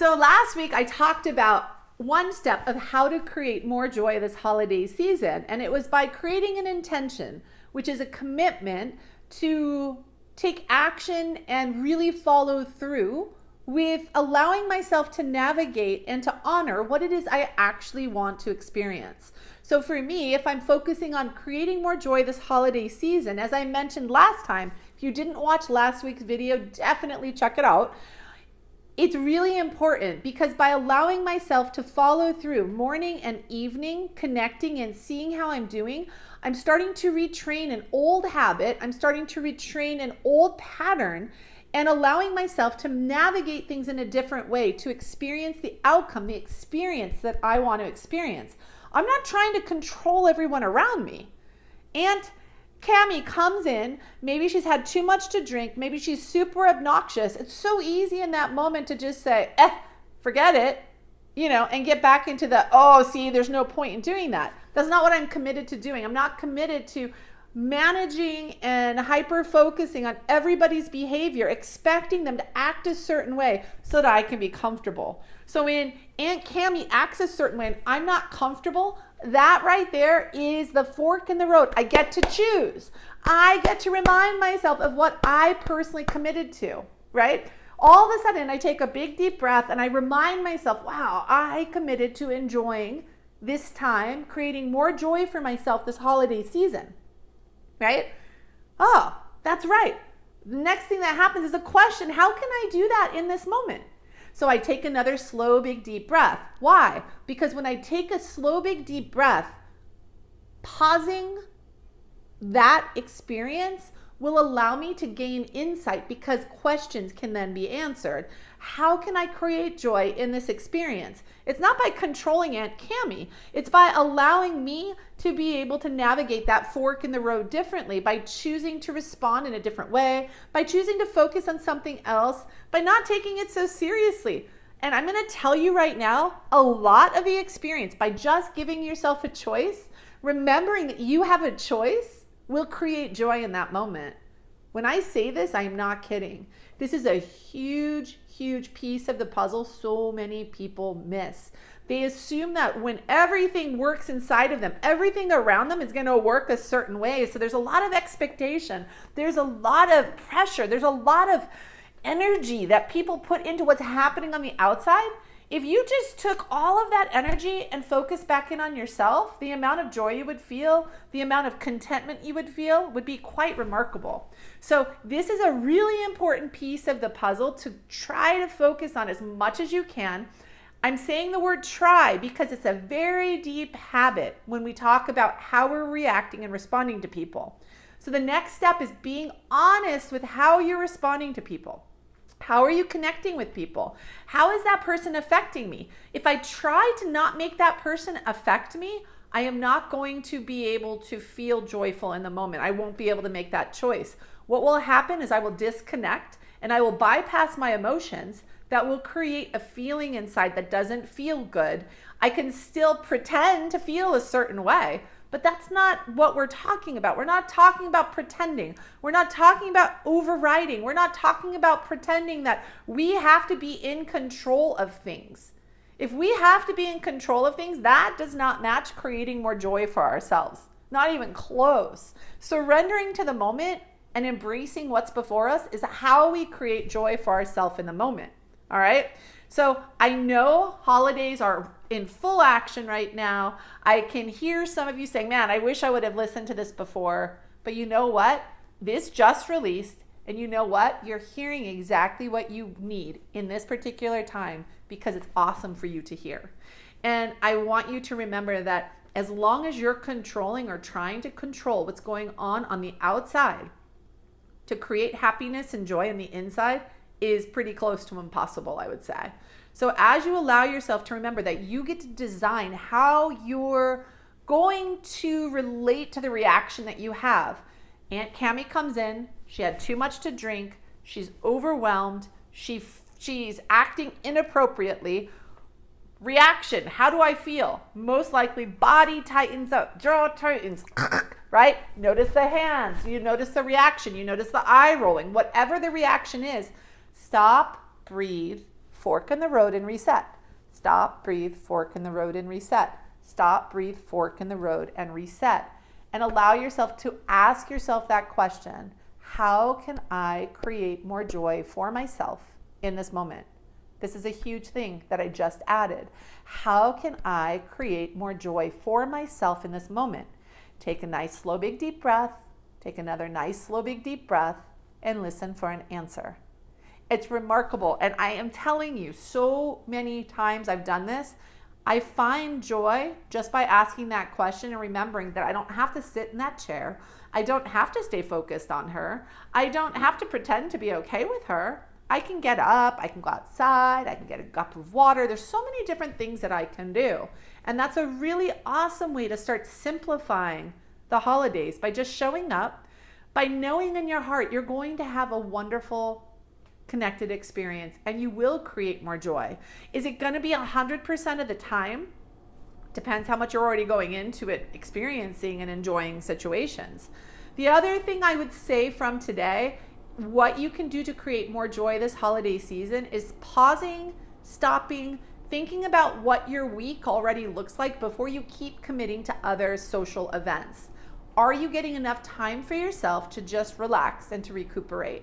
So last week I talked about one step of how to create more joy this holiday season, and it was by creating an intention, which is a commitment to take action and really follow through with allowing myself to navigate and to honor what it is I actually want to experience. So for me, if I'm focusing on creating more joy this holiday season, as I mentioned last time, if you didn't watch last week's video, definitely check it out. It's really important because by allowing myself to follow through morning and evening, connecting and seeing how I'm doing, I'm starting to retrain an old habit. I'm starting to retrain an old pattern and allowing myself to navigate things in a different way to experience the outcome, the experience that I want to experience. I'm not trying to control everyone around me. Aunt Cami comes in, maybe she's had too much to drink, maybe she's super obnoxious. It's so easy in that moment to just say, forget it, and get back into there's no point in doing that. That's not what I'm committed to doing. I'm not committed to managing and hyper-focusing on everybody's behavior, expecting them to act a certain way so that I can be comfortable. So when Aunt Cami acts a certain way and I'm not comfortable, that right there is the fork in the road. I get to choose. I get to remind myself of what I personally committed to, right? All of a sudden, I take a big deep breath and I remind myself, wow, I committed to enjoying this time, creating more joy for myself this holiday season, right? Oh, that's right. The next thing that happens is a question, how can I do that in this moment? So I take another slow, big, deep breath. Why? Because when I take a slow, big, deep breath, pausing that experience will allow me to gain insight because questions can then be answered. How can I create joy in this experience? It's not by controlling Aunt Cami. It's by allowing me to be able to navigate that fork in the road differently, by choosing to respond in a different way, by choosing to focus on something else, by not taking it so seriously. And I'm going to tell you right now, a lot of the experience, by just giving yourself a choice, remembering that you have a choice, will create joy in that moment. When I say this, I'm not kidding. This is a huge, huge piece of the puzzle so many people miss. They assume that when everything works inside of them, everything around them is going to work a certain way. So there's a lot of expectation. There's a lot of pressure. There's a lot of energy that people put into what's happening on the outside. If you just took all of that energy and focused back in on yourself, the amount of joy you would feel, the amount of contentment you would feel would be quite remarkable. So this is a really important piece of the puzzle to try to focus on as much as you can. I'm saying the word try because it's a very deep habit when we talk about how we're reacting and responding to people. So the next step is being honest with how you're responding to people. How are you connecting with people? How is that person affecting me? If I try to not make that person affect me, I am not going to be able to feel joyful in the moment. I won't be able to make that choice. What will happen is I will disconnect and I will bypass my emotions. That will create a feeling inside that doesn't feel good. I can still pretend to feel a certain way, but that's not what we're talking about. We're not talking about pretending. We're not talking about overriding. We're not talking about pretending that we have to be in control of things. If we have to be in control of things, that does not match creating more joy for ourselves. Not even close. Surrendering to the moment and embracing what's before us is how we create joy for ourselves in the moment. All right? So I know holidays are in full action right now. I can hear some of you saying, man, I wish I would have listened to this before. But you know what? This just released. And you know what? You're hearing exactly what you need in this particular time because it's awesome for you to hear. And I want you to remember that as long as you're controlling or trying to control what's going on the outside, to create happiness and joy on the inside is pretty close to impossible, I would say. So as you allow yourself to remember that you get to design how you're going to relate to the reaction that you have. Aunt Cami comes in, she had too much to drink, she's overwhelmed, she's acting inappropriately. Reaction, how do I feel? Most likely body tightens up, jaw tightens, right? Notice the hands, you notice the reaction, you notice the eye rolling, whatever the reaction is. Stop, breathe, fork in the road, and reset. Stop, breathe, fork in the road, and reset. Stop, breathe, fork in the road, and reset. And allow yourself to ask yourself that question. How can I create more joy for myself in this moment? This is a huge thing that I just added. How can I create more joy for myself in this moment? Take a nice, slow, big, deep breath. Take another nice, slow, big, deep breath, and listen for an answer. It's remarkable. And I am telling you, so many times I've done this, I find joy just by asking that question and remembering that I don't have to sit in that chair. I don't have to stay focused on her. I don't have to pretend to be okay with her. I can get up, I can go outside, I can get a cup of water. There's so many different things that I can do. And that's a really awesome way to start simplifying the holidays, by just showing up, by knowing in your heart you're going to have a wonderful connected experience and you will create more joy. Is it going to be 100% of the time? Depends how much you're already going into it, experiencing and enjoying situations. The other thing I would say from today, what you can do to create more joy this holiday season is pausing, stopping, thinking about what your week already looks like before you keep committing to other social events. Are you getting enough time for yourself to just relax and to recuperate?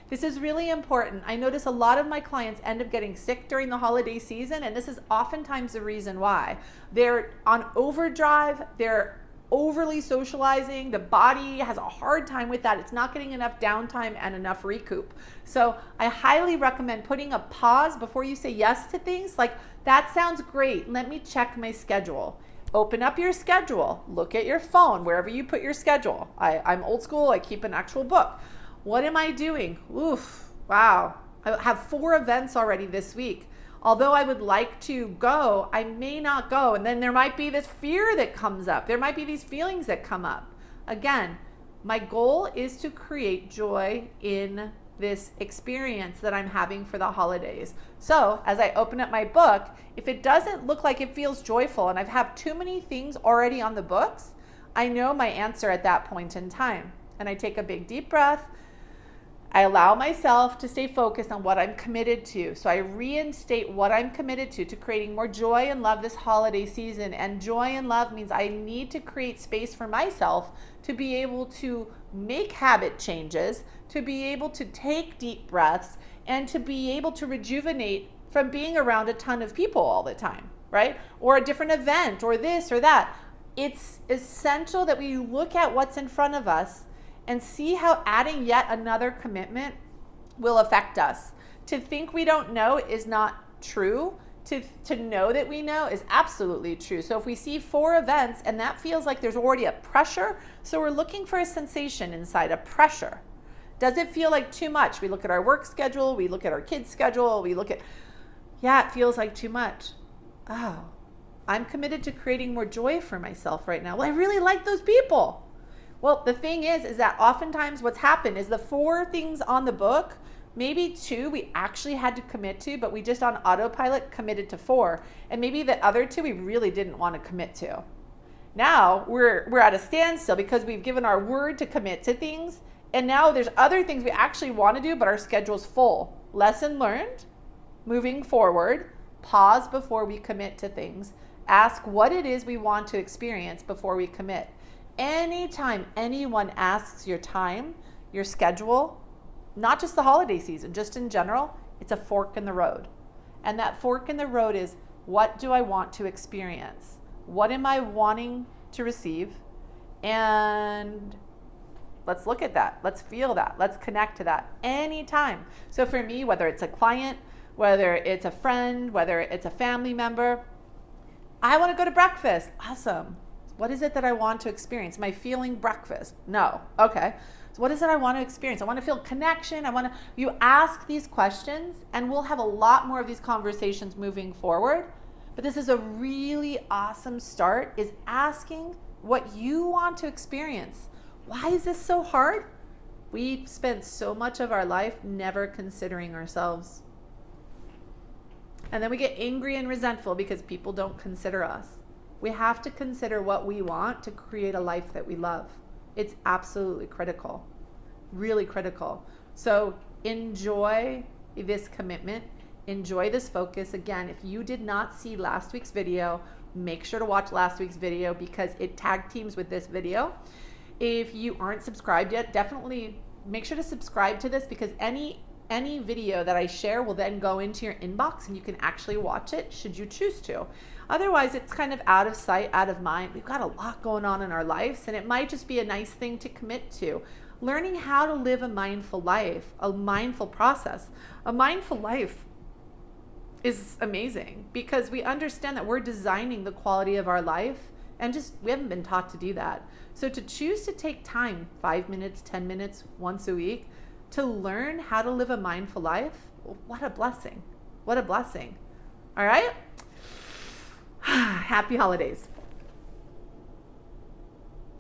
This is really important. I notice a lot of my clients end up getting sick during the holiday season, and this is oftentimes the reason why. They're on overdrive, they're overly socializing, the body has a hard time with that. It's not getting enough downtime and enough recoup. So I highly recommend putting a pause before you say yes to things like, that sounds great, let me check my schedule. Open up your schedule, look at your phone, wherever you put your schedule. I'm old school, I keep an actual book. What am I doing? Oof, wow. I have 4 events already this week. Although I would like to go, I may not go. And then there might be this fear that comes up. There might be these feelings that come up. Again, my goal is to create joy in this experience that I'm having for the holidays. So as I open up my book, if it doesn't look like it feels joyful and I've had too many things already on the books, I know my answer at that point in time. And I take a big deep breath. I allow myself to stay focused on what I'm committed to. So I reinstate what I'm committed to creating more joy and love this holiday season. And joy and love means I need to create space for myself to be able to make habit changes, to be able to take deep breaths, and to be able to rejuvenate from being around a ton of people all the time, right? Or a different event or this or that. It's essential that we look at what's in front of us and see how adding yet another commitment will affect us. To think we don't know is not true. To know that we know is absolutely true. So if we see 4 events and that feels like there's already a pressure, so we're looking for a sensation inside, a pressure. Does it feel like too much? We look at our work schedule, we look at our kids' schedule, we look at, yeah, it feels like too much. Oh, I'm committed to creating more joy for myself right now. Well, I really like those people. Well, the thing is that oftentimes what's happened is the 4 things on the book, maybe 2 we actually had to commit to, but we just on autopilot committed to 4. And maybe the other 2 we really didn't want to commit to. Now we're at a standstill because we've given our word to commit to things. And now there's other things we actually want to do, but our schedule's full. Lesson learned, moving forward, pause before we commit to things. Ask what it is we want to experience before we commit. Anytime anyone asks your time, your schedule, not just the holiday season, just in general, it's a fork in the road. And that fork in the road is, what do I want to experience? What am I wanting to receive? And let's look at that. Let's feel that. Let's connect to that anytime. So for me, whether it's a client, whether it's a friend, whether it's a family member, I want to go to breakfast. Awesome. What is it that I want to experience? Am I feeling breakfast? No. Okay. So what is it I want to experience? I want to feel connection. You ask these questions and we'll have a lot more of these conversations moving forward. But this is a really awesome start, is asking what you want to experience. Why is this so hard? We spend so much of our life never considering ourselves. And then we get angry and resentful because people don't consider us. We have to consider what we want to create a life that we love. It's absolutely critical, really critical. So enjoy this commitment. Enjoy this focus. Again, if you did not see last week's video, make sure to watch last week's video because it tag teams with this video. If you aren't subscribed yet, definitely make sure to subscribe to this because any video that I share will then go into your inbox and you can actually watch it should you choose to. Otherwise, it's kind of out of sight, out of mind. We've got a lot going on in our lives and it might just be a nice thing to commit to. Learning how to live a mindful life, a mindful process. A mindful life is amazing because we understand that we're designing the quality of our life and just we haven't been taught to do that. So to choose to take time, 5 minutes, 10 minutes, once a week, to learn how to live a mindful life, what a blessing. What a blessing. All right? Happy holidays.